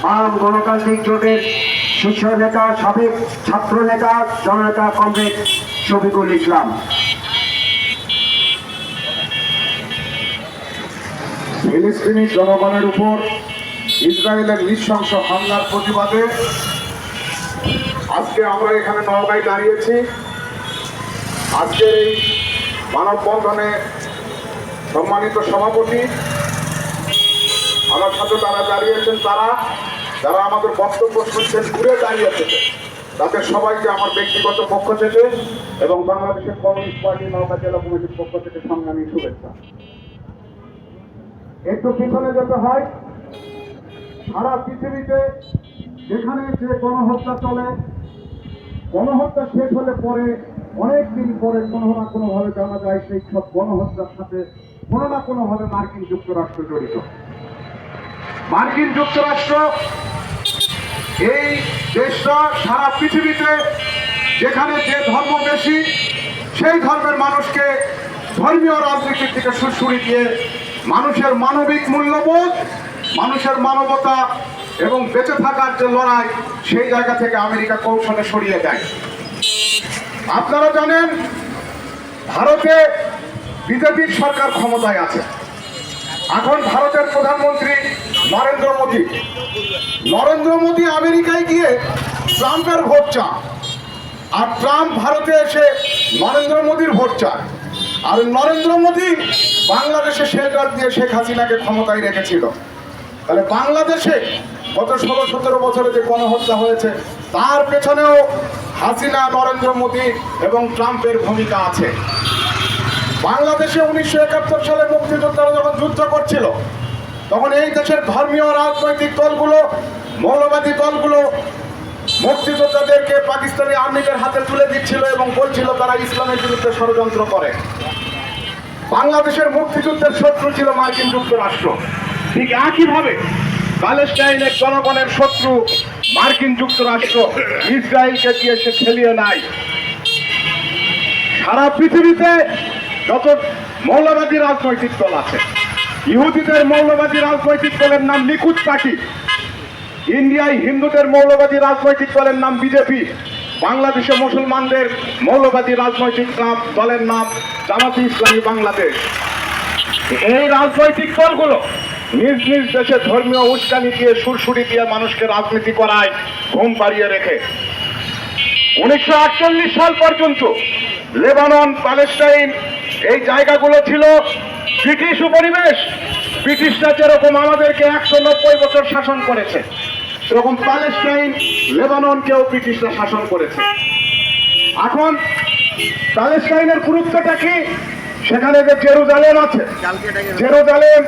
বাম গণতান্ত্রিক জোটের শীর্ষ নেতা সাবেক ছাত্র নেতা জননেতা কমরেড শফিকুল ইসলাম। ফিলিস্তিনি জনগণের উপর ইসরায়েলের নৃশংস হামলার প্রতিবাদে আজকে আমরা এখানে নওগাঁয় দাঁড়িয়েছি। আজকের এই মানববন্ধনে সম্মানিত সভাপতি আমার সাথে তারা দাঁড়িয়েছেন, যারা আমাদের বক্তব্য শুনছেন ঘুরে দাঁড়িয়েছেন, তাদের সবাইকে আমার ব্যক্তিগত পক্ষ থেকে এবং বাংলাদেশের কমিউনিস্ট পার্টি নওগাঁ জেলা কমিটির পক্ষ থেকে সংগ্রামী শুভেচ্ছা। একটু পিছনে যেতে হয়। সারা পৃথিবীতে যেখানে যে গণহত্যা চলে, গণহত্যা শেষ হলে পরে অনেকদিন পরে কোনো না কোনোভাবে জানা যায় সেই সব গণহত্যার সাথে কোনো না কোনোভাবে মার্কিন যুক্তরাষ্ট্র জড়িত। মার্কিন যুক্তরাষ্ট্র এই দেশটা সারা পৃথিবীতে যেখানে যে ধর্ম বেশি সেই ধর্মের মানুষকে ধর্মীয় রাজনীতির দিকে সুরসুরি দিয়ে মানুষের মানবিক মূল্যবোধ, মানুষের মানবতা এবং বেঁচে থাকার যে লড়াই, সেই জায়গা থেকে আমেরিকা কৌশলে সরিয়ে দেয়। আপনারা জানেন ভারতে বিজেপির সরকার ক্ষমতায় আছে। এখন ভারতের প্রধানমন্ত্রী নরেন্দ্র মোদী আমেরিকায় গিয়ে ট্রাম্পের ভোট চান, আর ট্রাম্প ভারতে এসে নরেন্দ্র মোদীর ভোট চান। আর নরেন্দ্র মোদী বাংলাদেশে শেল্টার দিয়ে শেখ হাসিনাকে ক্ষমতায় রেখেছিল। তাহলে বাংলাদেশে গত 16-17 বছরে যে গণহত্যা হয়েছে তার পেছনেও হাসিনা, নরেন্দ্র মোদী এবং ট্রাম্পের ভূমিকা আছে। বাংলাদেশে 1971 সালে মুক্তিযোদ্ধারা যখন যুদ্ধ করছিল তখন এই দেশের ধর্মীয় রাজনৈতিক দলগুলো, মৌলবাদী দলগুলো মুক্তিযোদ্ধাদেরকে পাকিস্তানি আর্মিদের হাতে তুলে দিচ্ছিল এবং বলছিল তারা ইসলামের বিরুদ্ধে ষড়যন্ত্র করে। বাংলাদেশের মুক্তিযুদ্ধের শত্রু ছিল মার্কিন যুক্তরাষ্ট্র। ঠিক একইভাবে প্যালেস্টাইনের জনগণের শত্রু মার্কিন যুক্তরাষ্ট্র ইসরায়েলকে দিয়ে সে খেলিয়ে নাই। সারা পৃথিবীতে যত মৌলবাদী রাজনৈতিক দল আছে, ইহুদিদের মৌলবাদী রাজনৈতিক দলের নাম লিকুদ পার্টি, ইন্ডিয়ায় হিন্দুদের মৌলবাদী রাজনৈতিক দলের নাম বিজেপি, বাংলাদেশে মুসলমানদের মৌলবাদী রাজনৈতিক দলের নাম জামাতে ইসলামী বাংলাদেশ। এই রাজনৈতিক দলগুলো নিজ নিজ দেশে ধর্মীয় উস্কানি দিয়ে, সুরসুরি দিয়ে মানুষকে রাজনীতি করায় ঘুম পাড়িয়ে রেখে। 1948 সাল পর্যন্ত লেবানন, প্যালেস্টাইন এই জায়গাগুলো ছিল ব্রিটিশ উপনিবেশ। ব্রিটিশরা যেরকম আমাদেরকে 190 বছর শাসন করেছে, সেরকম প্যালেস্টাইন, লেবাননকেও ব্রিটিশরা শাসন করেছে। এখন প্যালেস্টাইনের গুরুত্বটা কি? সেখানে যে জেরুজালেম আছে, জেরুজালেম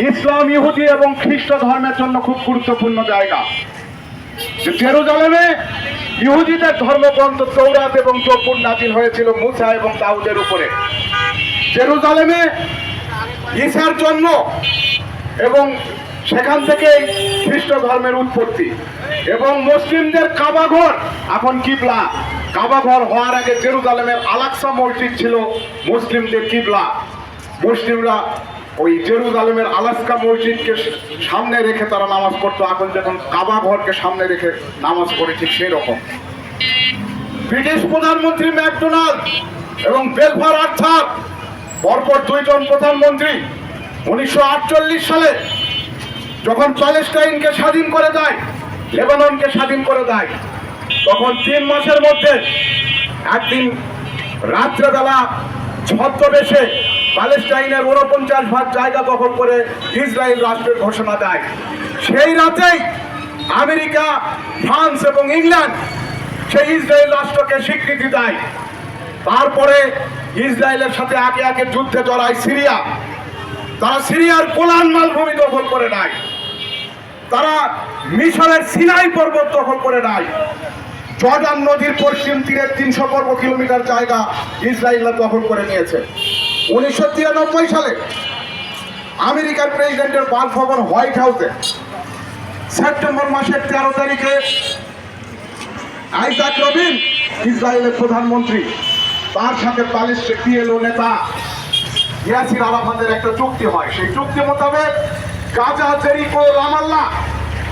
ইসলাম, ইহুদি এবং খ্রিস্ট ধর্মের জন্য খুব গুরুত্বপূর্ণ জায়গা। জেরুজালেমে ইহুদিদের ধর্মগ্রন্থ তৌরাত এবং জবুর নাজিল হয়েছিল মুসা এবং দাউদের উপরে। জেরুজালেমে ঈসার জন্ম এবং সেখান থেকেই খ্রিস্ট ধর্মের উৎপত্তি। এবং মুসলিমদের কাবাঘর এখন কিবলা। কাবাঘর হওয়ার আগে জেরুজালেমের আল-আকসা মসজিদ ছিল মুসলিমদের কিবলা। মুসলিমরা ওই জেরুজালেমের আল-আকসা মসজিদকে সামনে রেখে তারা নামাজ পড়তো। এখন যখন কাবাঘরকে সামনে রেখে নামাজ পড়ে, ঠিক সেই রকম ব্রিটিশ প্রধানমন্ত্রী ম্যাকডোনাল্ড এবং বেলফার আর্থার পরপর দুইজন প্রধানমন্ত্রী 1948 সালে যখন প্যালেস্টাইনকে স্বাধীন করে দেয়, লেবাননকে স্বাধীন করে দেয়, তখন 3 মাসের মধ্যে একদিন রাত্রেবেলা ছদ্মবেশে প্যালেস্টাইনের 49% জায়গা দখল করে ইসরায়েল রাষ্ট্রের ঘোষণা দেয়। সেই রাতেই আমেরিকা, ফ্রান্স এবং ইংল্যান্ড সেই ইসরায়েল রাষ্ট্রকে স্বীকৃতি দেয়। তারপরে ইসরায়েলের সাথে একে একে যুদ্ধে জড়ায় সিরিয়া। তারা সিরিয়ার গোলান মালভূমি দখল করে নেয়। তারা মিশরের সিনাই পর্বত দখল করে নেয়। জর্ডান নদীর পশ্চিম তীরের 300 বর্গ কিলোমিটার জায়গা ইসরায়েলরা দখল করে নিয়েছে। 1993 সালে আমেরিকার প্রেসিডেন্টের বাসভবন হোয়াইট হাউসে সেপ্টেম্বর মাসের 13 তারিখে আইজাক রবিন, ইসরায়েলের প্রধানমন্ত্রী, তার সাথে PLO নেতা ইয়াসির আরাফাতের একটা চুক্তি হয়। সেই চুক্তি মোতাবেক গাজা, জেরিকো, রামাল্লাহ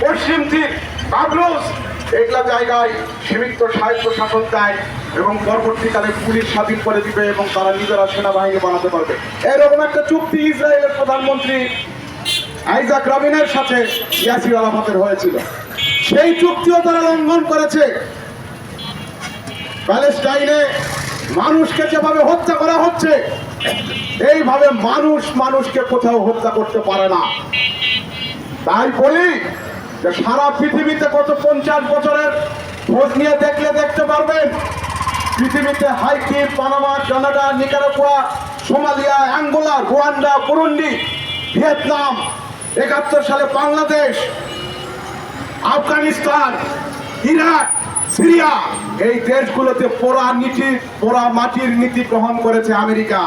পশ্চিম তীর, কাবরুস, এগুলা জায়গায় সীমিত স্বায়ত্ত শাসন দেয় এবং পরবর্তীকালে পুলিশ স্বাধীন করে দিবে এবং তারা নিজেরা সেনাবাহিনী বানাতে পারবে। এরকম একটা চুক্তি ইসরায়েলের প্রধানমন্ত্রী আইজাক রাবিনের সাথে ইয়াসির আরাফাতের হয়েছিল। সেই চুক্তিও তারা লঙ্ঘন করেছে। প্যালেস্টাইনে মানুষকে যেভাবে হত্যা করা হচ্ছে, এইভাবে মানুষ মানুষকে কোথাও হত্যা করতে পারে না। তাই বলি যে সারা পৃথিবীতে গত 50 বছরের খোঁজ নিয়ে দেখলে দেখতে পারবেন, পৃথিবীতে Haiti, Panama, Canada, Nicaragua, Somalia, Angola, Rwanda, Burundi, Vietnam, 71 সালে বাংলাদেশ, আফগানিস্তান, ইরাক, সিরিয়া, এই দেশগুলোতে পোড়া মাটির নীতি গ্রহণ করেছে আমেরিকা।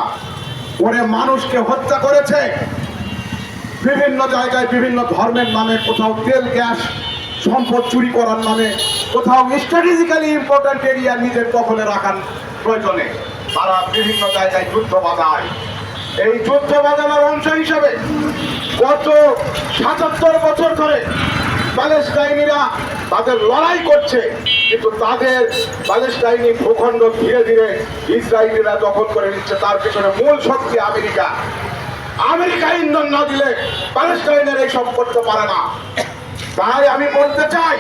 করে মানুষকে হত্যা করেছে। বিভিন্ন জায়গায় বিভিন্ন ধর্মের নামে, কোথাও তেল গ্যাস সম্পদ চুরি করার নামে, কোথাও স্ট্র্যাটেজিক্যালি ইম্পর্ট্যান্ট এরিয়া নিজের দখলে রাখার প্রয়োজনে তারা বিভিন্ন জায়গায় যুদ্ধ বাঁধায়। এই যুদ্ধ বাঁধানোর অংশ হিসেবে গত ৭৭ বছর ধরে প্যালেস্টাইনিরা তাদের লড়াই করছে, কিন্তু তাদের প্যালেস্টাইনি ভূখণ্ড ধীরে ধীরে ইসরায়েলিরা দখল করে নিচ্ছে। তার পেছনে মূল শক্তি আমেরিকা। আমেরিকা ইন্ধন না দিলে প্যালেস্টাইনের এইসব করতে পারে না। তাই আমি বলতে চাই,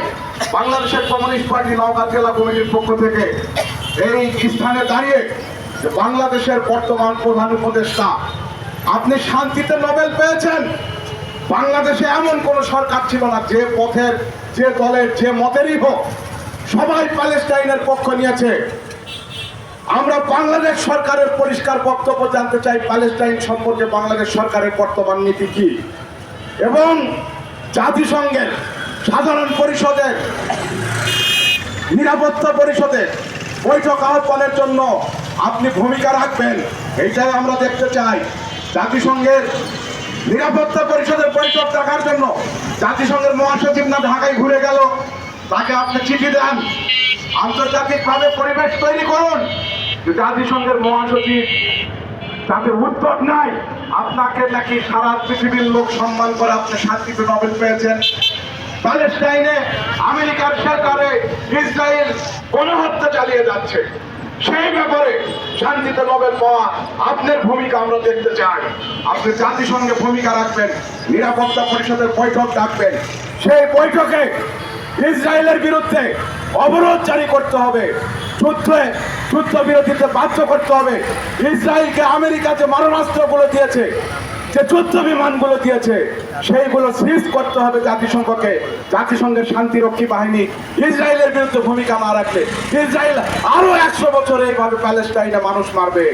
বাংলাদেশের কমিউনিস্ট পার্টি নওগাঁ জেলা কমিটির পক্ষ থেকে এই স্থানে দাঁড়িয়ে যে বাংলাদেশের বর্তমান প্রধান উপদেষ্টা, আপনি শান্তিতে নোবেল পেয়েছেন। বাংলাদেশে এমন কোন সরকার ছিল না, যে পথের, যে দলের, যে মতেরই হোক, সবাই প্যালেস্টাইনের পক্ষ নিয়েছে। আমরা বাংলাদেশ সরকারের পরিষ্কার বক্তব্য জানতে চাই প্যালেস্টাইন সম্পর্কে বাংলাদেশ সরকারের বর্তমান নীতি কি, এবং জাতিসংঘের সাধারণ পরিষদের, নিরাপত্তা পরিষদের বৈঠক আহ্বানের জন্য আপনি ভূমিকা রাখবেন, এইটাই আমরা দেখতে চাই। জাতিসংঘের নিরাপত্তা পরিষদের বৈঠক রাখার জন্য জাতিসংঘের মহাসচিব না ঢাকায় ঘুরে গেল, তাকে আপনি চিঠি দেন, আন্তর্জাতিকভাবে পরিবেশ তৈরি করুন। জাতিসংঘের মহাসচিব তাতে উদ্যোগ নাই, আপনাকে নাকি সারা পৃথিবীর লোক সম্মান করে আপনি শান্তিতে নোবেল পেয়েছেন। প্যালেস্টাইনে আমেরিকার সরকারে ইসরায়েল গণহত্যা চালিয়ে যাচ্ছে, সেই ব্যাপারে শান্তিতে নোবেল পাওয়া আপনার ভূমিকা আমরা দেখতে চাই। আপনি জাতিসংঘে ভূমিকা রাখবেন, নিরাপত্তা পরিষদের বৈঠক ডাকবেন, সেই বৈঠকে ইসরায়েলের বিরুদ্ধে অবরোধ জারি করতে হবে, যুদ্ধবিরতিতে বাধ্য করতে হবে। ইসরায়েলকে আমেরিকা যে মারণাস্ত্রগুলো দিয়েছে, যে যুদ্ধ বিমানগুলো দিয়েছে, সেইগুলো সিজ করতে হবে জাতিসংঘকে। জাতিসংঘের শান্তিরক্ষী বাহিনী ইসরায়েলের বিরুদ্ধে ভূমিকা না রাখলে ইসরায়েল আরো 100 বছর এইভাবে প্যালেস্টাইনে মানুষ মারবে।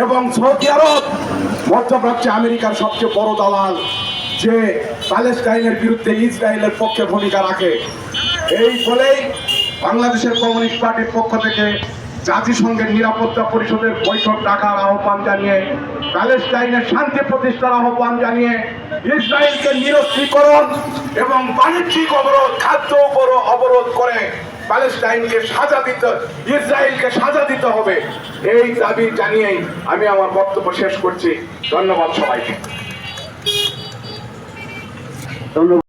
এবং সৌদি আরব মধ্যপ্রাচ্যে আমেরিকার সবচেয়ে বড় দালাল, যে প্যালেস্টাইনের বিরুদ্ধে ইসরায়েলের পক্ষে ভূমিকা রাখে। এই বলেই বাংলাদেশের কমিউনিস্ট পার্টির পক্ষ থেকে জাতিসংঘের নিরাপত্তা পরিষদের বৈঠক ডাকার আহ্বান জানিয়ে, প্যালেস্টাইনের শান্তি প্রতিষ্ঠার আহ্বান জানিয়ে, ইসরায়েলকে নিরস্ত্রীকরণ এবং বাণিজ্যিক অবরোধ, খাদ্য অবরোধ করে প্যালেস্টাইনকে সাজা দিতে, ইসরায়েলকে সাজা দিতে হবে, এই দাবি জানিয়েই আমি আমার বক্তব্য শেষ করছি। ধন্যবাদ সবাইকে। ধন্যবাদ।